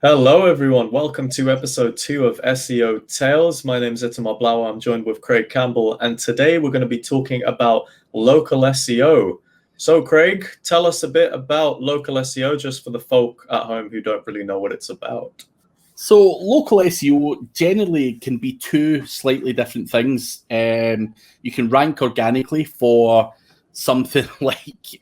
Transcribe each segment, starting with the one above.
Hello, everyone. Welcome to episode 2 of SEO Tales. My name is Itamar. I'm joined with Craig Campbell, and today we're going to be talking about local SEO. So, Craig, tell us a bit about local SEO, just for the folk at home who don't really know what it's about. So, local SEO generally can be two slightly different things. You can rank organically for something like,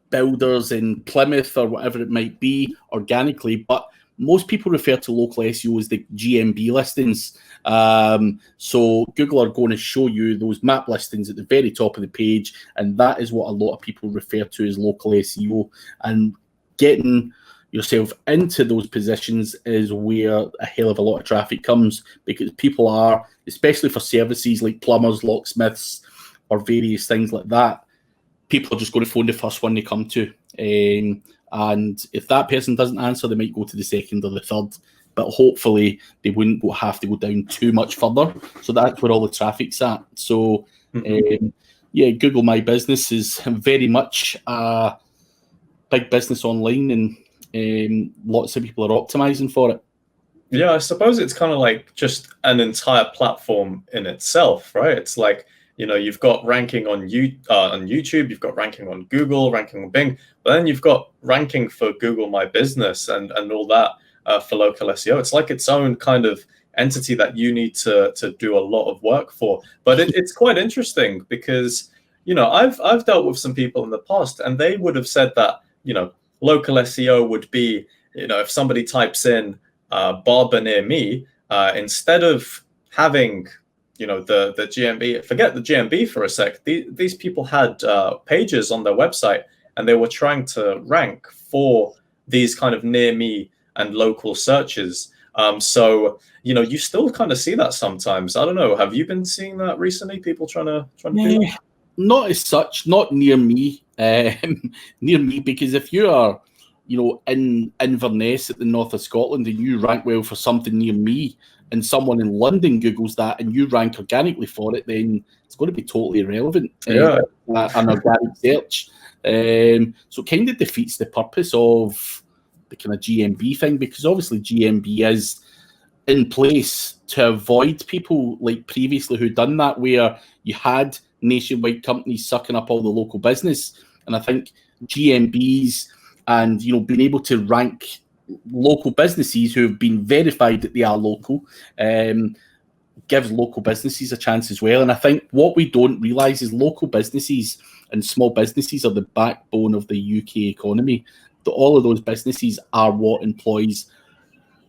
builders in Plymouth or whatever it might be organically, but most people refer to local SEO as the GMB listings. So Google are going to show you those map listings at the very top of the page, and that is what a lot of people refer to as local SEO. And getting yourself into those positions is where a hell of a lot of traffic comes, because people are, especially for services like plumbers, locksmiths, or various things like that, people are just going to phone the first one they come to. And if that person doesn't answer, they might go to the second or the third. But hopefully they wouldn't have to go down too much further. So that's where all the traffic's at. So, Google My Business is very much a big business online, and lots of people are optimizing for it. Yeah, I suppose it's kind of like just an entire platform in itself, right? It's like, you've got ranking on YouTube, you've got ranking on Google, ranking on Bing, but then you've got ranking for Google My Business and all that for local SEO. It's like its own kind of entity that you need to do a lot of work for. But it's quite interesting because, I've dealt with some people in the past, and they would have said that, local SEO would be, if somebody types in barber near me, instead of having the GMB, forget the GMB for a sec. These people had pages on their website, and they were trying to rank for these kind of near me and local searches. So you still kind of see that sometimes. I don't know. Have you been seeing that recently? People trying to do that? Not as such. Not near me. Near me, because if you are, in Inverness at the north of Scotland, and you rank well for something near me, and someone in London Googles that and you rank organically for it, then it's going to be totally irrelevant. Yeah. An organic search. So it kind of defeats the purpose of the kind of GMB thing, because obviously GMB is in place to avoid people like previously who done that, where you had nationwide companies sucking up all the local business. And I think GMBs and, being able to rank local businesses who have been verified that they are local gives local businesses a chance as well. And I think what we don't realise is local businesses and small businesses are the backbone of the UK economy. All of those businesses are what employs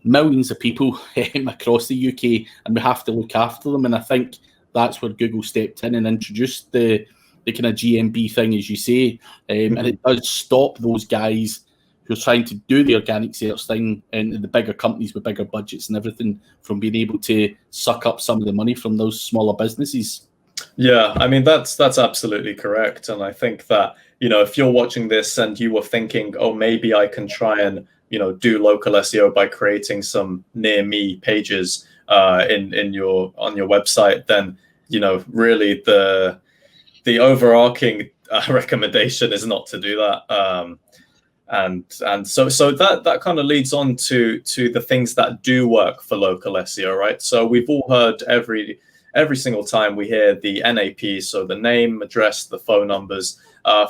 millions of people across the UK, and we have to look after them. And I think that's where Google stepped in and introduced the kind of GMB thing, as you say. And it does stop those guys who are trying to do the organic search thing and the bigger companies with bigger budgets and everything from being able to suck up some of the money from those smaller businesses. Yeah, I mean, that's absolutely correct. And I think that, if you're watching this and you were thinking, oh, maybe I can try and, do local SEO by creating some near me pages on your website, then, really the overarching recommendation is not to do that. And so that kind of leads on to the things that do work for local SEO, right? So we've all heard every single time we hear the NAP, so the name, address, the phone numbers.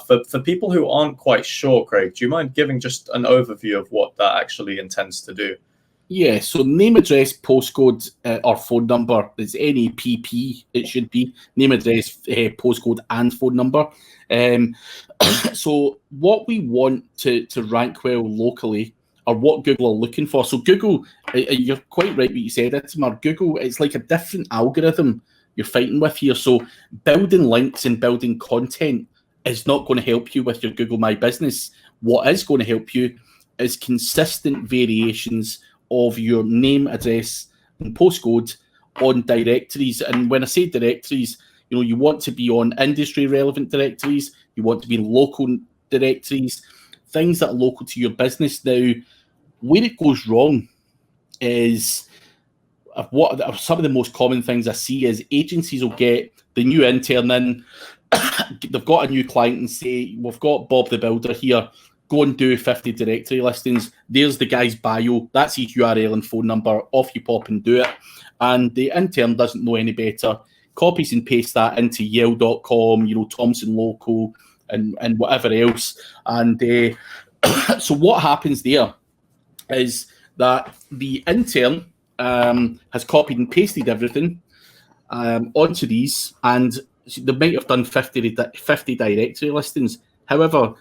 For people who aren't quite sure, Craig, do you mind giving just an overview of what that actually intends to do? Yeah, so name, address, postcode, or phone number. It's NAPP, it should be. Name, address, postcode, and phone number. So what we want to rank well locally are what Google are looking for. So Google, you're quite right what you said, Itamar. Google, it's like a different algorithm you're fighting with here. So building links and building content is not going to help you with your Google My Business. What is going to help you is consistent variations of your name, address, and postcode on directories. And when I say directories, you want to be on industry relevant directories, you want to be in local directories, things that are local to your business. Now, where it goes wrong is what some of the most common things I see is agencies will get the new intern in, they've got a new client and say, we've got Bob the Builder here, go and do 50 directory listings. There's the guy's bio. That's his URL and phone number. Off you pop and do it. And the intern doesn't know any better. Copies and pastes that into Yale.com, Thomson Local, and whatever else. And so what happens there is that the intern has copied and pasted everything onto these, and they might have done 50 directory listings. However,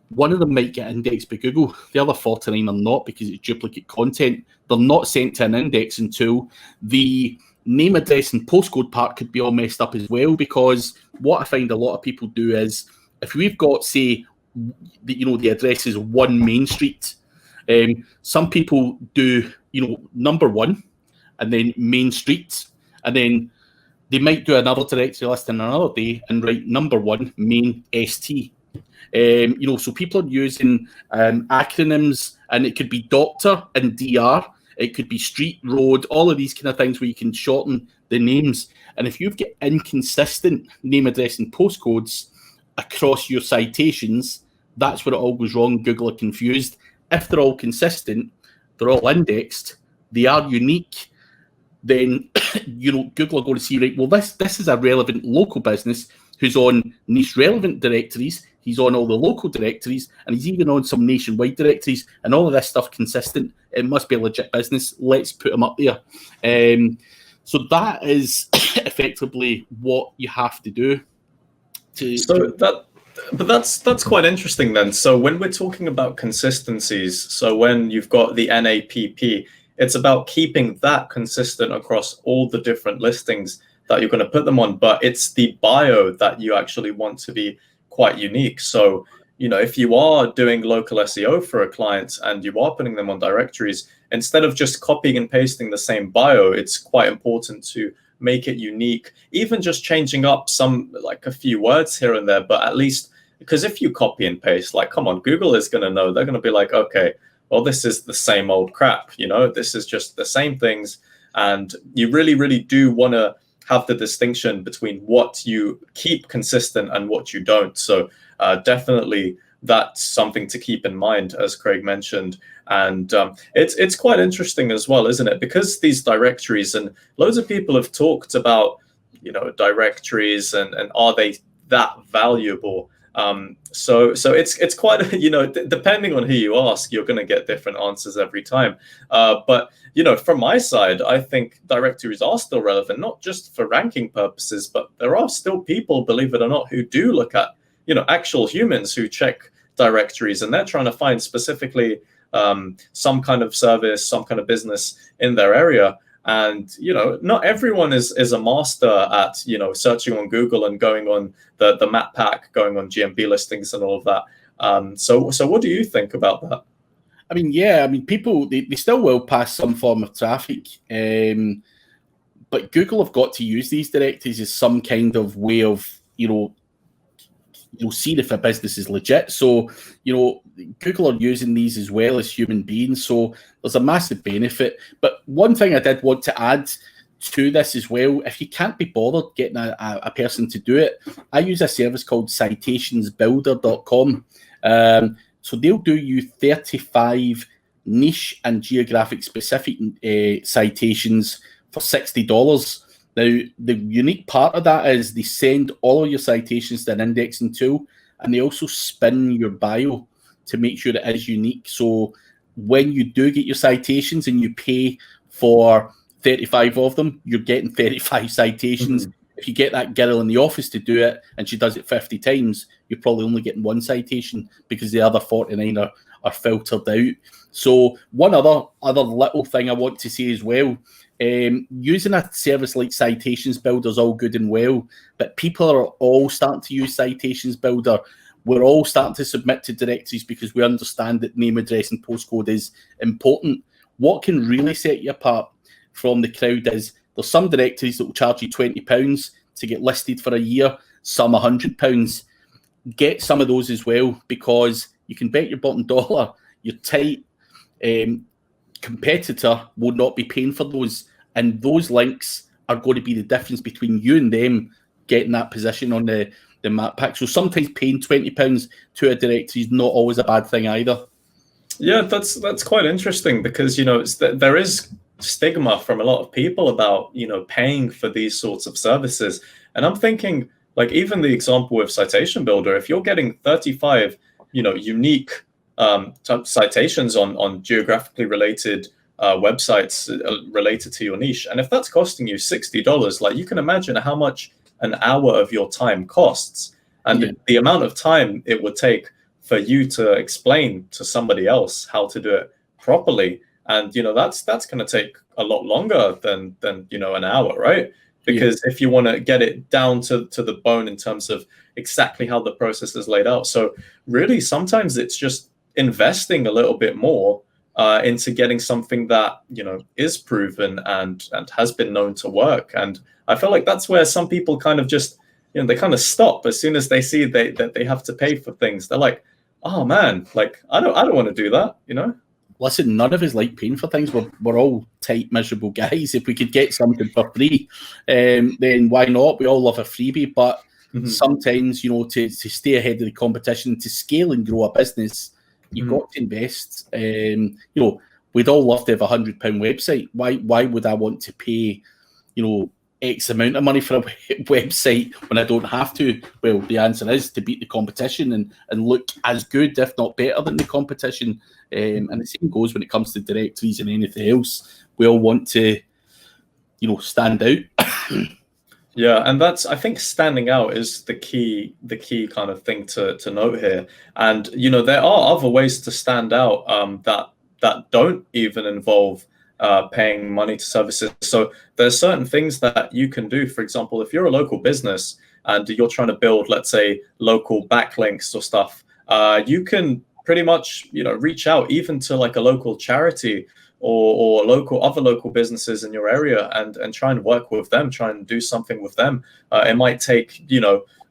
one of them might get indexed by Google. The other 49 are not, because it's duplicate content. They're not sent to an indexing tool. The name, address, and postcode part could be all messed up as well, because what I find a lot of people do is, if we've got, say, the address is 1 Main Street, some people do, number 1, and then Main Street, and then they might do another directory list in another day and write number 1 Main ST. So people are using acronyms, and it could be doctor and DR, it could be street, road, all of these kind of things where you can shorten the names. And if you've got inconsistent name, address, and postcodes across your citations, that's where it all goes wrong. Google are confused. If they're all consistent, they're all indexed, they are unique, then Google are going to see, right, well, this is a relevant local business who's on niche relevant directories, he's on all the local directories, and he's even on some nationwide directories, and all of this stuff consistent. It must be a legit business. Let's put him up there. So that is effectively what you have to do. But that's quite interesting then. So when we're talking about consistencies, so when you've got the NAPP, it's about keeping that consistent across all the different listings that you're going to put them on, but it's the bio that you actually want to be quite unique. So, if you are doing local SEO for a client and you are putting them on directories, instead of just copying and pasting the same bio, it's quite important to make it unique, even just changing up a few words here and there, but at least, because if you copy and paste, come on, Google is going to know. They're going to be like, okay, well, this is the same old crap, this is just the same things. And you really, really do want to have the distinction between what you keep consistent and what you don't. So definitely that's something to keep in mind, as Craig mentioned. And it's quite interesting as well, isn't it? Because these directories, and loads of people have talked about, directories and are they that valuable? So it's quite, depending on who you ask, you're going to get different answers every time. But, from my side, I think directories are still relevant, not just for ranking purposes, but there are still people, believe it or not, who do look at, actual humans who check directories, and they're trying to find specifically some kind of service, some kind of business in their area. And, not everyone is a master at, searching on Google and going on the map pack, going on GMB listings and all of that. So what do you think about that? People, they still will pass some form of traffic. But Google have got to use these directories as some kind of way of, see if a business is legit. So, Google are using these as well as human beings. So there's a massive benefit. But one thing I did want to add to this as well, if you can't be bothered getting a person to do it, I use a service called citationsbuilder.com. So they'll do you 35 niche and geographic specific citations for $60. Now, the unique part of that is they send all of your citations to an indexing tool, and they also spin your bio to make sure it is unique. So when you do get your citations and you pay for 35 of them, you're getting 35 citations. Mm-hmm. If you get that girl in the office to do it and she does it 50 times, you're probably only getting 1 citation because the other 49 are filtered out. So one other little thing I want to say as well, using a service like Citations Builder is all good and well, but people are all starting to use Citations Builder. We're all starting to submit to directories because we understand that name, address, and postcode is important. What can really set you apart from the crowd is there's some directories that will charge you £20 to get listed for a year, some £100. Get some of those as well, because you can bet your bottom dollar your tight competitor will not be paying for those, and those links are going to be the difference between you and them getting that position on the map pack. So sometimes paying £20 to a directory is not always a bad thing either. Yeah, that's quite interesting, because there is stigma from a lot of people about paying for these sorts of services, and I'm thinking, like, even the example with Citation Builder, if you're getting 35 unique citations on geographically related websites related to your niche, and if that's costing you $60, like, you can imagine how much an hour of your time costs, and the amount of time it would take for you to explain to somebody else how to do it properly. And that's going to take a lot longer than an hour, right? Because if you want to get it down to the bone in terms of exactly how the process is laid out. So really, sometimes it's just investing a little bit more into getting something that is proven and has been known to work. And I feel like that's where some people kind of just they kind of stop as soon as they see that they have to pay for things. They're like, oh man, like I don't want to do that, Listen, none of us like paying for things. We're all tight, miserable guys. If we could get something for free, then why not? We all love a freebie, but sometimes, to stay ahead of the competition, to scale and grow a business, you've got to invest. We'd all love to have £100 website. Why would I want to pay, X amount of money for a website when I don't have to? Well, the answer is to beat the competition and look as good, if not better, than the competition. And the same goes when it comes to directories and anything else. We all want to, stand out. Yeah, and I think standing out is the key kind of thing to note here. And there are other ways to stand out that don't even involve paying money to services. So there's certain things that you can do. For example, if you're a local business and you're trying to build, let's say, local backlinks or stuff, you can pretty much reach out even to like a local charity or other local businesses in your area and try and work with them, try and do something with them. It might take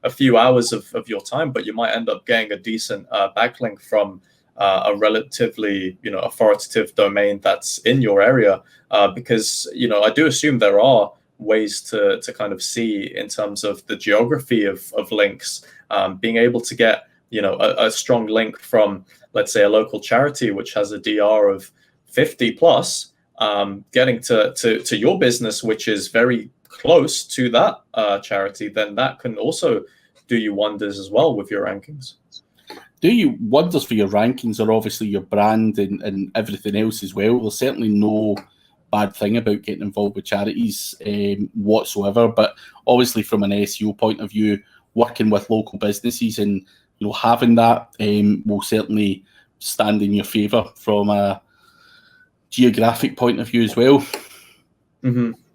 a few hours of your time, but you might end up getting a decent backlink from a relatively authoritative domain that's in your area, because I do assume there are ways to kind of see in terms of the geography of links, being able to get a strong link from, let's say, a local charity which has a DR of 50 plus, getting to your business, which is very close to that charity, then that can also do you wonders as well with your rankings. Do you wonders for your rankings, or obviously your brand and everything else as well. There's certainly no bad thing about getting involved with charities whatsoever, but obviously from an SEO point of view, working with local businesses and having that will certainly stand in your favour from a geographic point of view as well.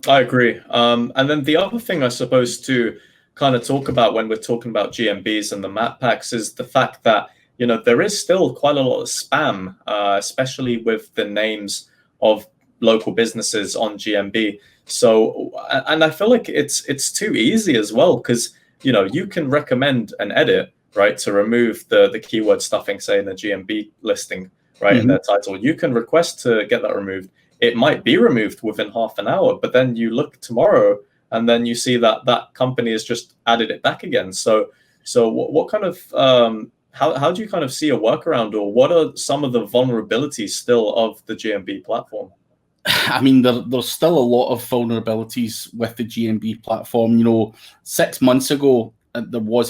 I agree. And then the other thing I suppose to kind of talk about when we're talking about GMBs and the map packs is the fact that there is still quite a lot of spam, especially with the names of local businesses on GMB. So, and I feel like it's too easy as well, because you can recommend an edit, right, to remove the keyword stuffing, say in the GMB listing, right, in their title. You can request to get that removed. It might be removed within half an hour, but then you look tomorrow and then you see that that company has just added it back again. So what kind of how do you kind of see a workaround, or what are some of the vulnerabilities still of the GMB platform? I mean, there's still a lot of vulnerabilities with the GMB platform. 6 months ago, there was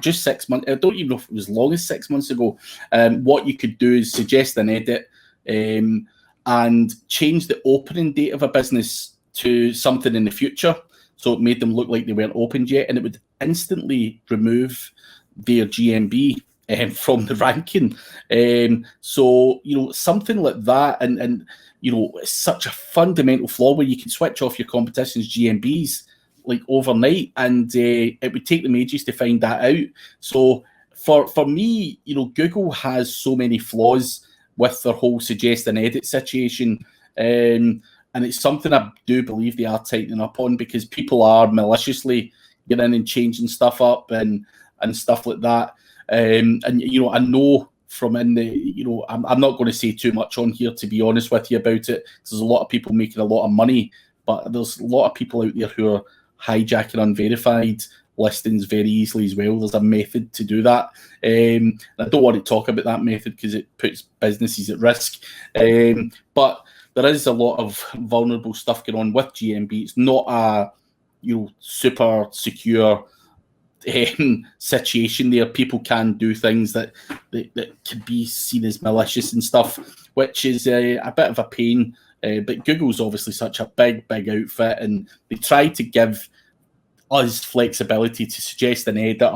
just 6 months. I don't even know if it was as long as 6 months ago. What you could do is suggest an edit and change the opening date of a business to something in the future, so it made them look like they weren't opened yet, and it would instantly remove their GMB from the ranking. So something like that, and it's such a fundamental flaw where you can switch off your competition's GMBs like overnight, and it would take them ages to find that out. So for me, Google has so many flaws with their whole suggest and edit situation. And it's something I do believe they are tightening up on, because people are maliciously getting in and changing stuff up and stuff like that. And I know from in the, I'm not going to say too much on here, to be honest with you, about it, because there's a lot of people making a lot of money, but there's a lot of people out there who are hijacking unverified listings very easily as well. There's a method to do that. I don't want to talk about that method because it puts businesses at risk. But there is a lot of vulnerable stuff going on with GMB. It's not a super secure situation there. People can do things that can be seen as malicious and stuff, which is a bit of a pain. But Google's obviously such a big outfit, and they try to give us flexibility to suggest an editor,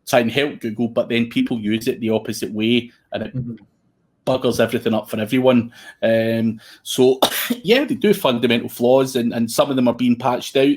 try and help Google, but then people use it the opposite way, and it buggers everything up for everyone. So yeah, they do fundamental flaws, and some of them are being patched out.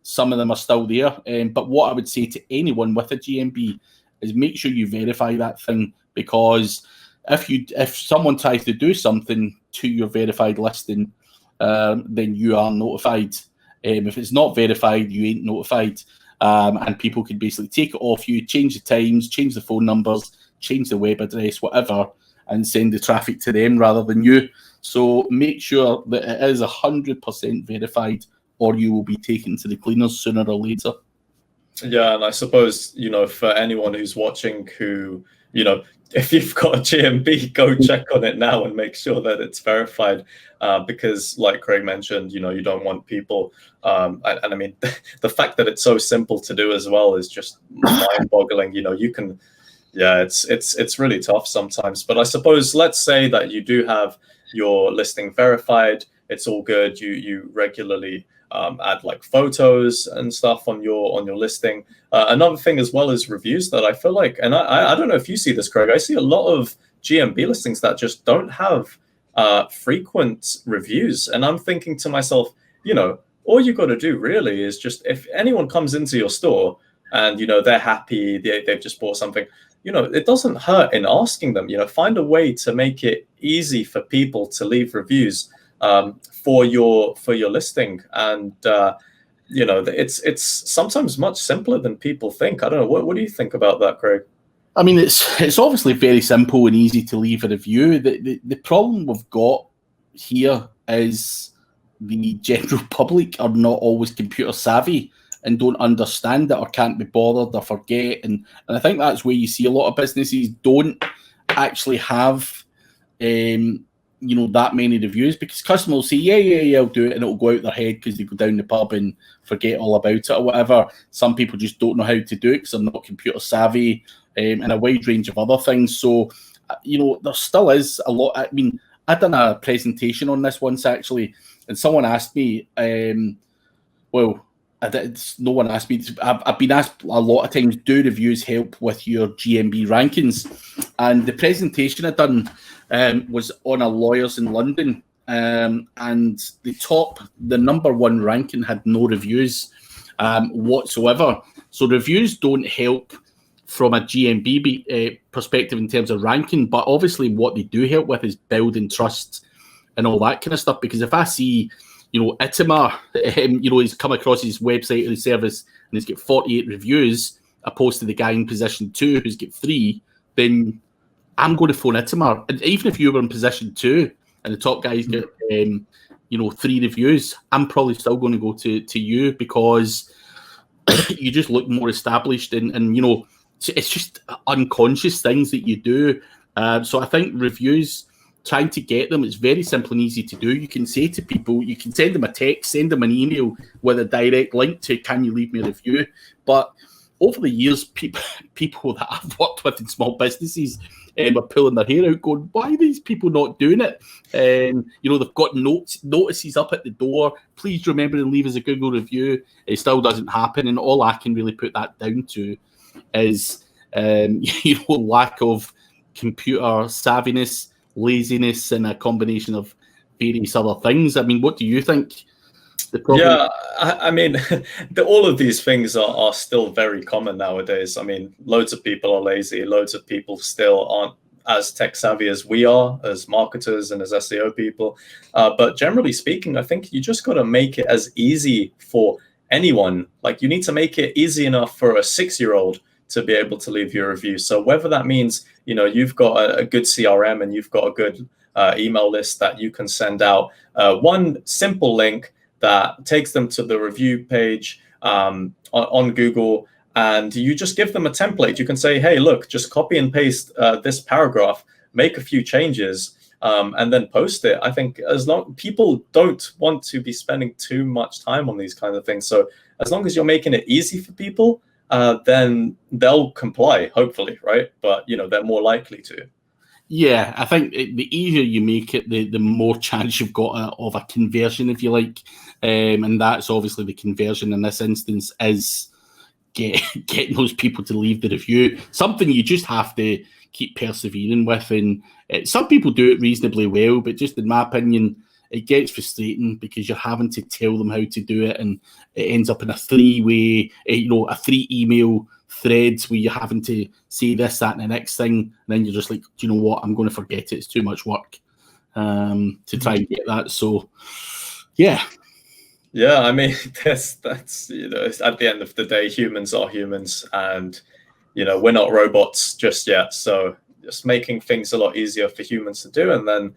Some of them are still there. But what I would say to anyone with a GMB is make sure you verify that thing, because if someone tries to do something to your verified listing, then you are notified. If it's not verified, you ain't notified. And people can basically take it off you, change the times, change the phone numbers, change the web address, whatever, and send the traffic to them rather than you. So make sure that it is 100% verified, or you will be taken to the cleaners sooner or later. Yeah, and I suppose, for anyone who's watching who, if you've got a GMB, go check on it now and make sure that it's verified, because like Craig mentioned, you don't want people, and I mean, the fact that it's so simple to do as well is just mind-boggling. You can, it's really tough sometimes. But I suppose, let's say that you do have your listing verified, it's all good, you regularly add like photos and stuff on your listing. Another thing as well is reviews that I feel like, and I don't know if you see this, Craig, I see a lot of GMB listings that just don't have frequent reviews. And I'm thinking to myself, all you got to do really is just, if anyone comes into your store and, they're happy, they've just bought something, it doesn't hurt in asking them, find a way to make it easy for people to leave reviews for your listing. And it's sometimes much simpler than people think. I don't know, what do you think about that, Craig? I mean, it's obviously very simple and easy to leave a review. The problem we've got here is the general public are not always computer savvy and don't understand it, or can't be bothered, or forget. And I think that's where you see a lot of businesses don't actually have that many reviews, because customers will say, yeah, I'll do it, and it'll go out their head because they go down the pub and forget all about it or whatever. Some people just don't know how to do it because they're not computer savvy, and a wide range of other things. So, there still is a lot. I mean, I'd done a presentation on this once, actually, and someone asked me, no one asked me. I've been asked a lot of times, do reviews help with your GMB rankings? And the presentation I'd done was on a lawyers in London, and the number one ranking had no reviews whatsoever. So reviews don't help from a GMB perspective in terms of ranking, but obviously what they do help with is building trust and all that kind of stuff. Because if I see, Itamar, he's come across his website or his service and he's got 48 reviews, opposed to the guy in position 2 who's got 3, then I'm going to phone Itamar. And even if you were in position 2 and the top guy's got 3 reviews, I'm probably still going to go to you, because you just look more established, and it's just unconscious things that you do. So I think reviews, trying to get them, it's very simple and easy to do. You can say to people, you can send them a text, send them an email with a direct link to, can you leave me a review? But over the years, people that I've worked with in small businesses are pulling their hair out going, why are these people not doing it? They've got notices up at the door, please remember to leave us a Google review. It still doesn't happen, and all I can really put that down to is lack of computer savviness, laziness, and a combination of various other things. I mean, what do you think? Yeah, I mean, all of these things are still very common nowadays. I mean, loads of people are lazy. Loads of people still aren't as tech savvy as we are, as marketers and as SEO people. But generally speaking, I think you just got to make it as easy for anyone. Like, you need to make it easy enough for a 6-year-old to be able to leave your review. So whether that means, you've got a good CRM and you've got a good email list that you can send out one simple link that takes them to the review page on Google, and you just give them a template. You can say, hey, look, just copy and paste this paragraph, make a few changes, and then post it. I think as long people don't want to be spending too much time on these kinds of things. So as long as you're making it easy for people, then they'll comply, hopefully, right? But they're more likely to. Yeah, I think the easier you make it, the more chance you've got of a conversion, if you like. And that's obviously the conversion in this instance is getting those people to leave the review. Something you just have to keep persevering with. And some people do it reasonably well, but just in my opinion, it gets frustrating because you're having to tell them how to do it, and it ends up in a three-way, a 3-email threads where you're having to say this, that, and the next thing. And then you're just like, do you know what? I'm going to forget it. It's too much work to try and get that. So, yeah. Yeah, I mean, that's at the end of the day, humans are humans, and we're not robots just yet. So just making things a lot easier for humans to do, and then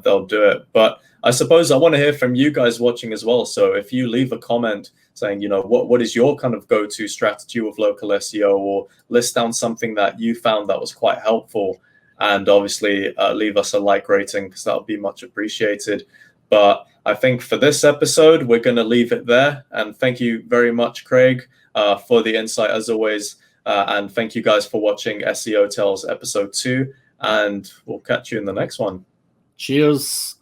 they'll do it. But I suppose I want to hear from you guys watching as well. So if you leave a comment saying, what is your kind of go-to strategy with local SEO, or list down something that you found that was quite helpful, and obviously leave us a like rating, because that would be much appreciated. But I think for this episode, we're going to leave it there. And thank you very much, Craig, for the insight as always. And thank you guys for watching SEO Tales episode 2. And we'll catch you in the next one. Cheers.